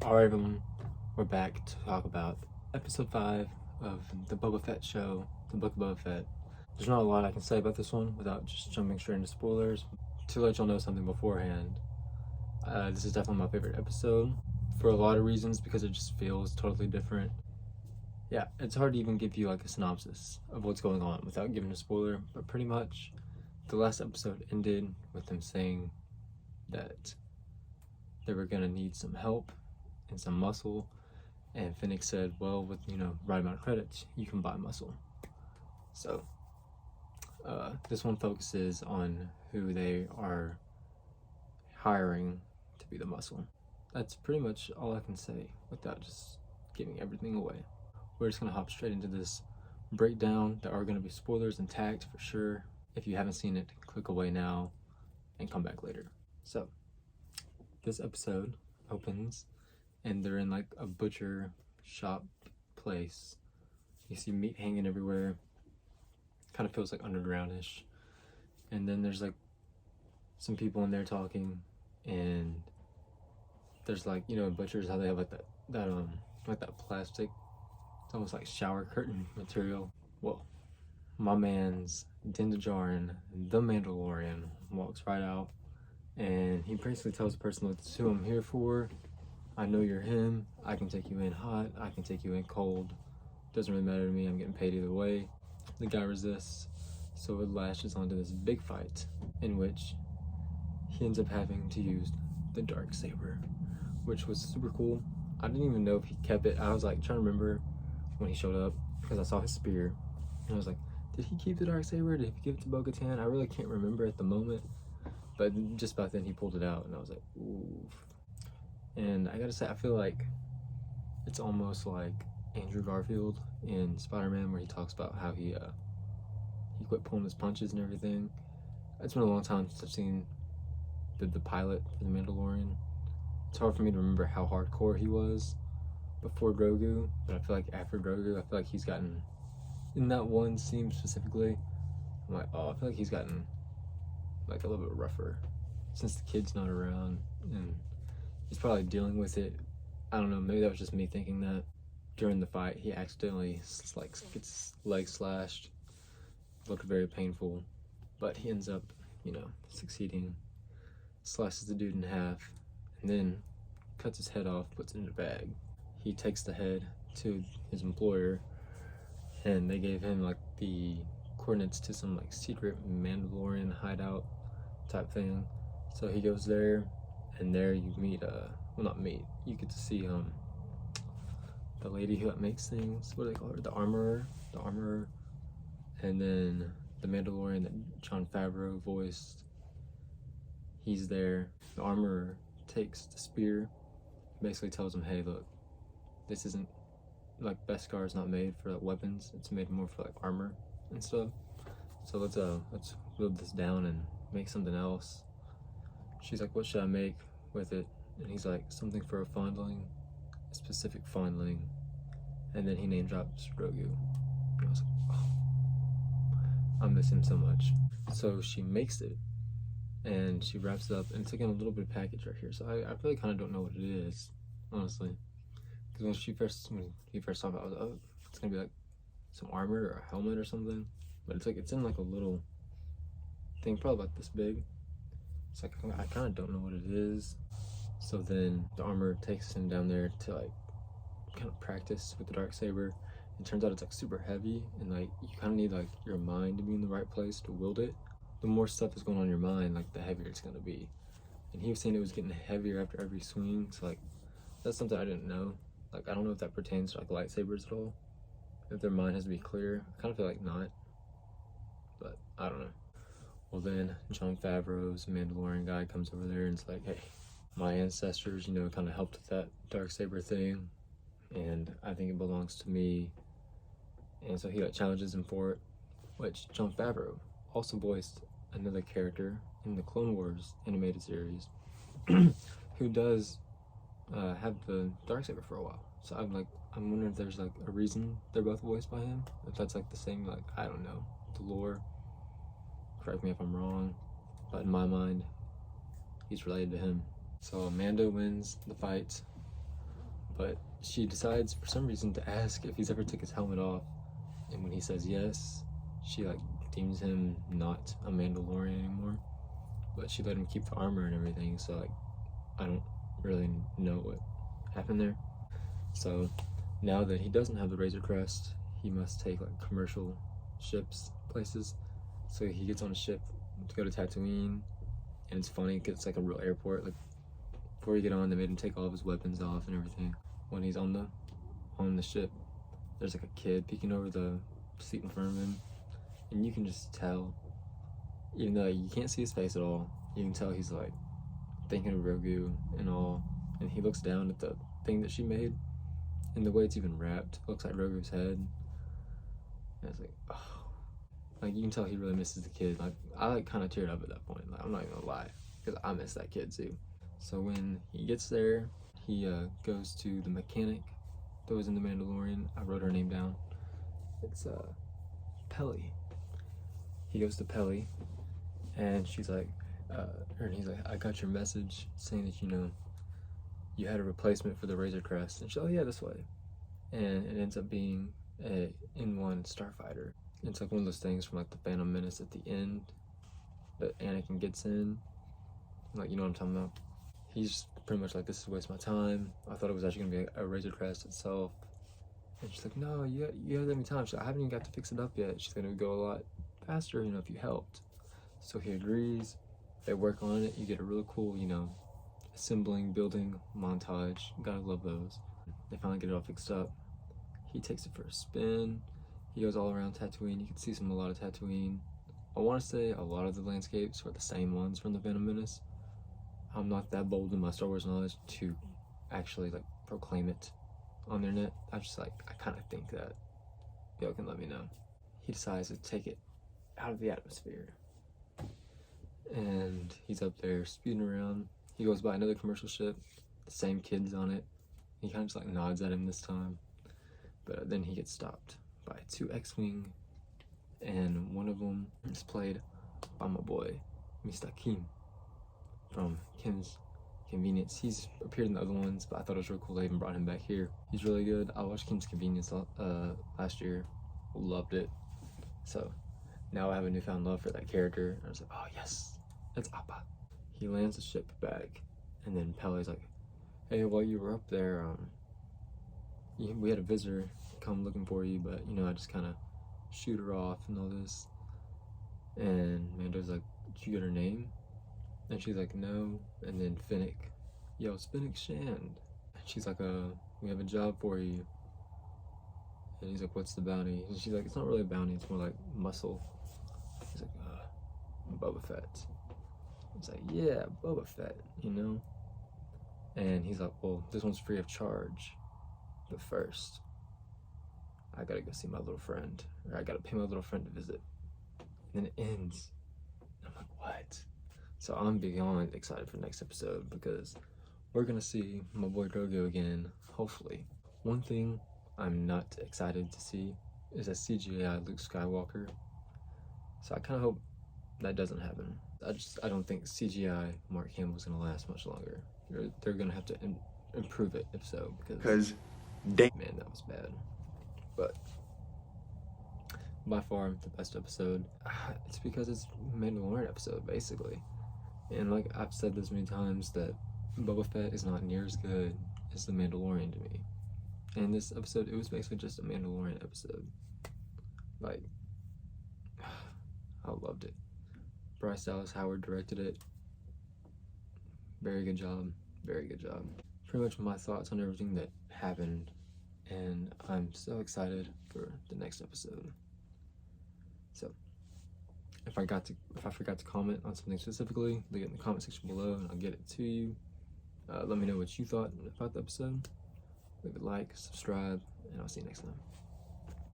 Alright everyone, we're back to talk about episode 5 of the Boba Fett show, the Book of Boba Fett. There's not a lot I can say about this one without just jumping straight into spoilers. To let y'all know something beforehand, this is definitely my favorite episode for a lot of reasons because it just feels totally different. Yeah, it's hard to even give you like a synopsis of what's going on without giving a spoiler, but pretty much the last episode ended with them saying that they were gonna need some help and some muscle, and Finnick said, well, with right amount of credits you can buy muscle. So this one focuses on who they are hiring to be the muscle. That's pretty much all I can say without just giving everything away. We're just gonna hop straight into this breakdown. There are gonna be spoilers and tags for sure. If you haven't seen it, click away now and come back later. So this episode opens and they're in like a butcher shop place. You see meat hanging everywhere. Kind of feels like undergroundish. And then there's like some people in there talking, and there's like, butchers, how they have like that plastic, it's almost like shower curtain material. Well, my man's Din Djarin, the Mandalorian, walks right out, and he basically tells the person, look, this is who I'm here for. I know you're him. I can take you in hot. I can take you in cold. Doesn't really matter to me. I'm getting paid either way. The guy resists, so it lashes onto this big fight in which he ends up having to use the dark saber, which was super cool. I didn't even know if he kept it. I was like trying to remember when he showed up because I saw his spear, and I was like, did he keep the dark saber? Did he give it to Bo-Katan? I really can't remember at the moment, but just about then he pulled it out, and I was like, ooh. And I gotta say, I feel like it's almost like Andrew Garfield in Spider-Man, where he talks about how he quit pulling his punches and everything. It's been a long time since I've seen the pilot for The Mandalorian. It's hard for me to remember how hardcore he was before Grogu, but I feel like after Grogu, I feel like he's gotten, in that one scene specifically, I'm like, oh, I feel like he's gotten like a little bit rougher since the kid's not around, and he's probably dealing with it. I don't know, maybe that was just me thinking that. During the fight, he accidentally like gets his leg slashed. Looked very painful, but he ends up, succeeding. Slices the dude in half, and then cuts his head off, puts it in a bag. He takes the head to his employer, and they gave him like the coordinates to some like secret Mandalorian hideout type thing. So he goes there, and there you meet you get to see the lady who makes things, what do they call her? The armorer, and then the Mandalorian that Jon Favreau voiced. He's there. The armorer takes the spear, basically tells him, hey, look, this isn't like Beskar's not made for like weapons. It's made more for like armor and stuff. So let's build this down and make something else. She's like, what should I make with it? And he's like, something for a fondling, a specific fondling. And then he name drops Grogu. And I was like, oh, I miss him so much. So she makes it, and she wraps it up, and it's like in a little bit of package right here. So I really kind of don't know what it is, honestly. Because when he first talked about it, I was like, oh, it's gonna be like some armor or a helmet or something. But it's in like a little thing, probably about this big. It's like, I kind of don't know what it is. So then the armor takes him down there to like kind of practice with the dark saber. It turns out it's like super heavy, and like you kind of need like your mind to be in the right place to wield it. The more stuff that's going on in your mind, like the heavier it's gonna be. And he was saying it was getting heavier after every swing. So like that's something I didn't know. Like I don't know if that pertains to like lightsabers at all. If their mind has to be clear, I kind of feel like not. But I don't know. Well, then Jon Favreau's Mandalorian guy comes over there and it's like, hey, my ancestors, kind of helped with that dark saber thing, and I think it belongs to me. And so he like challenges him for it, which Jon Favreau also voiced another character in the Clone Wars animated series who does have the dark saber for a while. So I'm wondering if there's like a reason they're both voiced by him, if that's like the same, like, I don't know, the lore. Correct me if I'm wrong, but in my mind he's related to him. So Amanda wins the fight. But she decides for some reason to ask if he's ever took his helmet off, and when he says yes, she like deems him not a Mandalorian anymore, but she let him keep the armor and everything, so like I don't really know what happened there. So now that he doesn't have the Razor Crest, he must take like commercial ships places. So he gets on a ship to go to Tatooine, and it's funny because it's like a real airport. Like before you get on, they made him take all of his weapons off and everything. When he's on the ship, there's like a kid peeking over the seat in front of him, and you can just tell, even though you can't see his face at all, you can tell he's like thinking of Grogu and all. And he looks down at the thing that she made, and the way it's even wrapped, it looks like Grogu's head. And it's like, oh, like you can tell he really misses the kid. Like I like kind of teared up at that point. Like I'm not even gonna lie, because I miss that kid too. So when he gets there, he goes to the mechanic that was in The Mandalorian. I wrote her name down. It's Pelly. He goes to Pelly, and she's like, and he's like, I got your message saying that you had a replacement for the Razor Crest. And she's like, oh yeah, this way. And it ends up being a N1 starfighter. It's like one of those things from like the Phantom Menace at the end that Anakin gets in. Like, you know what I'm talking about? He's pretty much like, this is a waste of my time. I thought it was actually gonna be a Razor Crest itself. And she's like, no, you have any time. She's like, I haven't even got to fix it up yet. She's gonna go a lot faster, if you helped. So he agrees. They work on it. You get a really cool, assembling, building montage. Gotta love those. They finally get it all fixed up. He takes it for a spin. He goes all around Tatooine. You can see a lot of Tatooine. I want to say a lot of the landscapes are the same ones from the Phantom Menace. I'm not that bold in my Star Wars knowledge to actually like proclaim it on the internet. I kind of think that y'all can let me know. He decides to take it out of the atmosphere, and he's up there speeding around. He goes by another commercial ship, the same kid's on it. He kind of just like nods at him this time, but then he gets stopped by 2 X-Wing, and one of them is played by my boy, Mr. Kim, from Kim's Convenience. He's appeared in the other ones, but I thought it was really cool they even brought him back here. He's really good. I watched Kim's Convenience last year, loved it. So now I have a newfound love for that character. I was like, oh yes, it's Appa. He lands the ship back, and then Pele's like, hey, while you were up there, we had a visitor come looking for you, but I just kind of shoot her off and all this. And Mando's like, did you get her name? And she's like, no. And then Finnick yells, Finnick Shand. And she's like, we have a job for you. And he's like, what's the bounty? And she's like, it's not really a bounty, it's more like muscle. He's like, Boba Fett. It's like, yeah, Boba Fett, And he's like, well, this one's free of charge. But first, I gotta go see my little friend. Or I gotta pay my little friend to visit. And then it ends. And I'm like, what? So I'm beyond excited for the next episode, because we're gonna see my boy Grogu again, hopefully. One thing I'm not excited to see is a CGI Luke Skywalker. So I kind of hope that doesn't happen. I don't think CGI Mark Hamill's gonna last much longer. They're gonna have to improve it, if so, because man, that was bad. But by far the best episode. It's because it's a Mandalorian episode, basically. And like I've said this many times, that Boba Fett is not near as good as the Mandalorian to me. And this episode, it was basically just a Mandalorian episode. Like, I loved it. Bryce Dallas Howard directed it. Very good job. Very good job. Pretty much my thoughts on everything that happened. And I'm so excited for the next episode. So, if I forgot to comment on something specifically, leave it in the comment section below and I'll get it to you. Let me know what you thought about the episode. Leave a like, subscribe, and I'll see you next time.